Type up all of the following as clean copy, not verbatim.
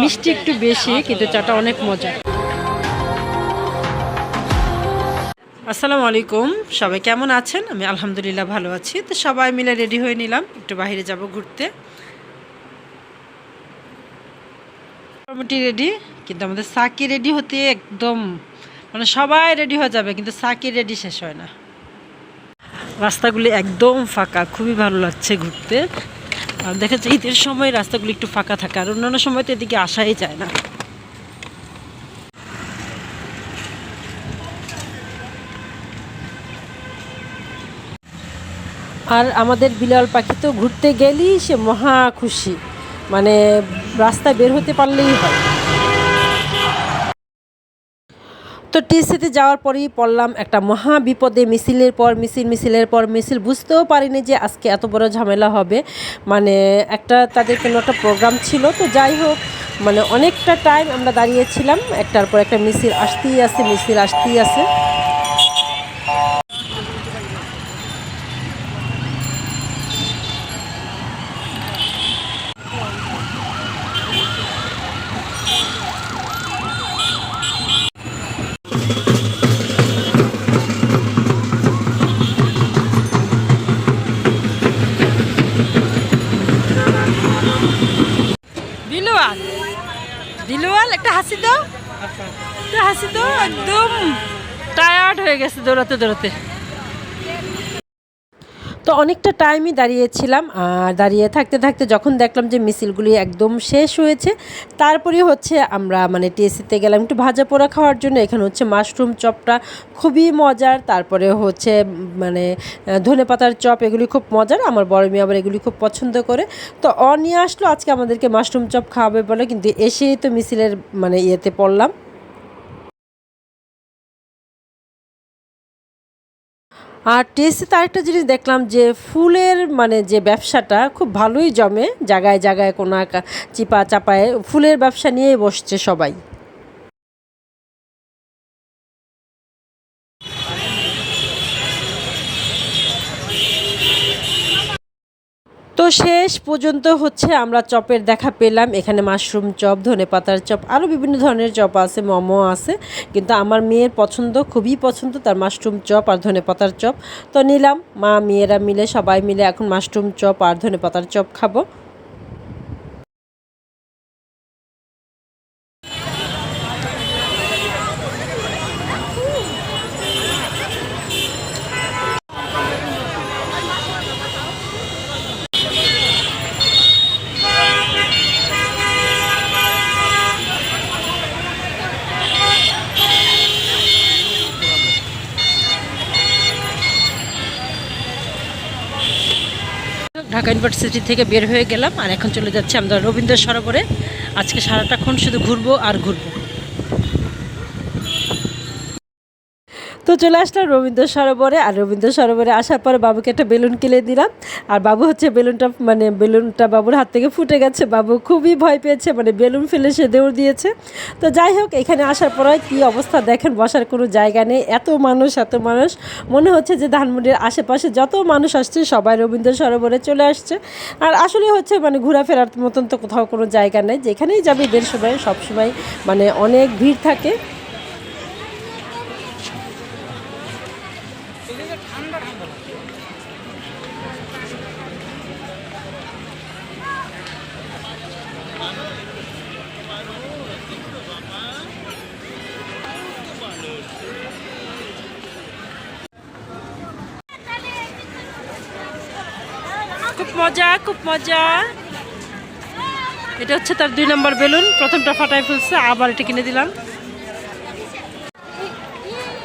মিষ্টি একটু বেশি, কিন্তু চাটা অনেক মজা। আসসালামু আলাইকুম, সবাই কেমন আছেন? আমি আলহামদুলিল্লাহ ভালো আছি। তো সবাই মিলে রেডি হয়ে নিলাম, একটু বাইরে যাব ঘুরতে। মোটামুটি রেডি, কিন্তু আমাদের সাকি রেডি হতে একদম মানে সবাই রেডি হয়ে যাবে, কিন্তু সাকি রেডি শেষ হয় না। রাস্তাগুলি একদম ফাঁকা, খুবই ভালো লাগছে ঘুরতে। আর দেখা যাচ্ছে ঈদের সময় রাস্তাগুলি একটু ফাঁকা থাকে, আর অন্যান্য সময় তো এদিকে আসাই যায় না। আর আমাদের বিলাল পাখি তো ঘুরতে গেলেই সে মহা খুশি, মানে রাস্তায় বের হতে পারলেই হয়। তো টিএসসিতে যাওয়ার পরেই পড়লাম একটা মহা বিপদে। মিছিলের পর মিছিল, বুঝতেও পারিনি যে আজকে এত বড় ঝামেলা হবে। মানে তাদের কোনো একটা প্রোগ্রাম ছিল, তো যাই হোক, মানে অনেকটা টাইম আমরা দাঁড়িয়েছিলাম, একটার পর একটা মিছিল আসতেই আছে। দিলওয়াল, দিলওয়াল একটা হাসি দাও, একটা হাসি দাও। একদম টায়ার্ড হয়ে গেছে দৌড়াতে দৌড়াতে। তো অনেকটা টাইমই দাঁড়িয়েছিলাম, আর দাঁড়িয়ে থাকতে থাকতে যখন দেখলাম যে মিছিলগুলি একদম শেষ হয়েছে, তারপরে হচ্ছে আমরা মানে টিএসসিতে গেলাম একটু ভাজা পোড়া খাওয়ার জন্য। এখানে হচ্ছে মাশরুম চপটা খুবই মজার, তারপরে হচ্ছে মানে ধনেপাতার চপ, এগুলি খুব মজার। আমার বড় মেয়ে আবার এগুলি খুব পছন্দ করে। তো নিয়ে আসলো আজকে আমাদেরকে মাশরুম চপ খাওয়াবে বলে, কিন্তু এসেই তো মিছিলের মানে ইয়েতে পড়লাম। আর টিএসসিতে আরেকটা জিনিস দেখলাম যে ফুলের মানে যে ব্যবসাটা খুব ভালোই জমে, জায়গায় জায়গায় কোনা চিপা চাপায় ফুলের ব্যবসা নিয়েই বসছে সবাই। তো শেষ পর্যন্ত হচ্ছে আমরা চপের দেখা পেলাম। এখানে মাশরুম চপ, ধনেপাতার চপ, আরও বিভিন্ন ধরনের চপ আছে, মোমো আছে, কিন্তু আমার মেয়ের পছন্দ, খুবই পছন্দ তার মাশরুম চপ আর ধনেপাতার চপ। তো নিলাম, মা মেয়েরা মিলে সবাই মিলে এখন মাশরুম চপ আর ধনেপাতার চপ খাবো। ঢাকা ইউনিভার্সিটি থেকে বের হয়ে গেলাম, আর এখন চলে যাচ্ছি আমরা রবীন্দ্র সরোবরে। আজকে সারাটাক্ষণ শুধু ঘুরবো আর ঘুরবো। তো চলে আসলাম রবীন্দ্র সরোবরে, আর রবীন্দ্র সরোবরে আসার পরে বাবুকে একটা বেলুন কিনে দিলাম। আর বাবু হচ্ছে বেলুনটা বাবুর হাত থেকে ফুটে গেছে। বাবু খুবই ভয় পেয়েছে, মানে বেলুন ফেলে সে দৌড় দিয়েছে। তো যাই হোক, এখানে আসার পরে কী অবস্থা দেখেন, বসার কোনো জায়গা নেই, এত মানুষ। মনে হচ্ছে যে ধানমন্ডির আশেপাশে যত মানুষ আসছে সবাই রবীন্দ্র সরোবরে চলে আসছে। আর আসলে হচ্ছে মানে ঘোরাফেরার মতন তো কোথাও কোনো জায়গা নেই, যেখানেই যাবে ঈদের সময় সবসময় মানে অনেক ভিড় থাকে। খুব মজা। এটা হচ্ছে তার 2 নম্বর বেলুন, প্রথমটা ফাটাই ফেলছে, আবার এটা কিনে দিলাম।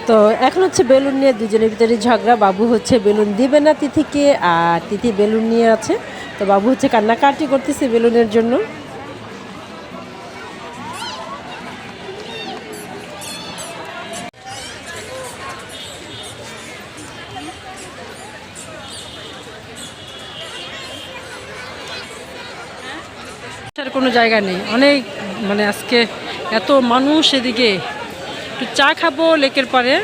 তো এখন হচ্ছে বেলুন নিয়ে দুজনের ভিতরে ঝগড়া। বাবু হচ্ছে বেলুন দিবে না তিথিকে, আর তিথি বেলুন নিয়ে আছে। তো বাবু হচ্ছে কান্নাকাটি করতেছে বেলুনের জন্য। কোনো জায়গা নেই, অনেক মানে আজকে এত মানুষ। এদিকে একটু চা খাবো লেকের পাড়ে,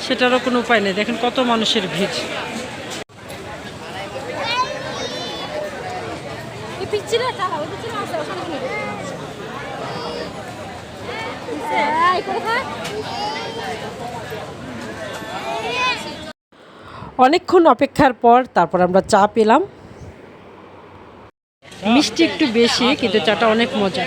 সেটারও কোনো উপায় নেই। দেখেন কত মানুষের ভিড়। অনেকক্ষণ অপেক্ষার পর তারপর আমরা চা পেলাম। মিষ্টি একটু বেশি, কিন্তু চাটা অনেক মজা।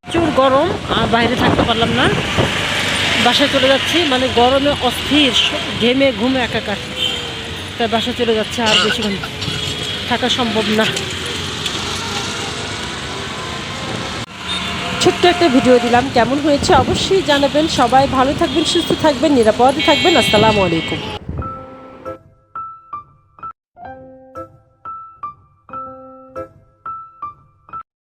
প্রচুর গরম, আর বাইরে থাকতে পারলাম না, বাসায় চলে যাচ্ছি। মানে গরমে অস্থির, ঘেমে ঘুমে একাকার, তাই বাসায় চলে যাচ্ছে। আর বেশিক্ষণ থাকা সম্ভব না। ছোট্ট একটা ভিডিও দিলাম, কেমন হয়েছে অবশ্যই জানাবেন। সবাই ভালো থাকবেন, সুস্থ থাকবেন, নিরাপদে থাকবেন। আসসালামু আলাইকুম।